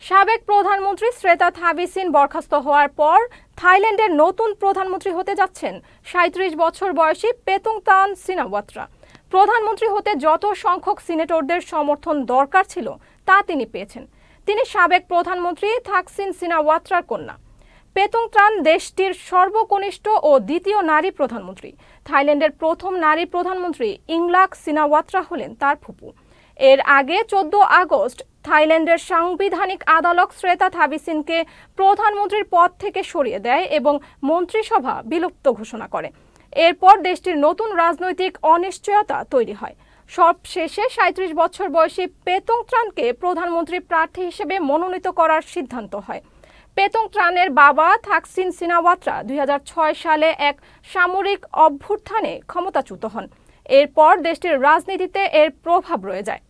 সাবেক প্রধানমন্ত্রী শ্রেতা থাবিসিন বরখাস্ত হওয়ার পর থাইল্যান্ডের নতুন প্রধানমন্ত্রী হতে যাচ্ছেন ৩৭ বছর বয়সী পেতুংতান সিনাওয়াত্রা। প্রধানমন্ত্রী হতে যত সংখ্যক সিনেটরদের সমর্থন দরকার ছিল তা তিনি পেয়েছেন। তিনি সাবেক প্রধানমন্ত্রী থাকসিন সিনাওয়াত্রার কন্যা। পেতুংত্রান দেশটির সর্বকনিষ্ঠ ও দ্বিতীয় নারী প্রধানমন্ত্রী। থাইল্যান্ডের প্রথম নারী প্রধানমন্ত্রী ইংলাক সিনাওয়াত্রা হলেন তার ফুপু। এর আগে ১৪ আগস্ট থাইল্যান্ডের সাংবিধানিক আদালত শ্রেতা থাবিসিনকে প্রধানমন্ত্রীর পদ থেকে সরিয়ে দেয় এবং মন্ত্রিসভা বিলুপ্ত ঘোষণা করে। এরপর দেশটির নতুন রাজনৈতিক অনিশ্চয়তা তৈরি হয়। সবশেষে ৩৭ বছর বয়সী পেতুংত্রানকে প্রধানমন্ত্রী প্রার্থী হিসেবে মনোনীত করার সিদ্ধান্ত হয়। পেতুংত্রানের বাবা থাকসিন সিনাওয়াত্রা ২০০৬ সালে এক সামরিক অভ্যুত্থানে ক্ষমতাচ্যুত হন। এরপর দেশটির রাজনীতিতে এর প্রভাব রয়ে যায়।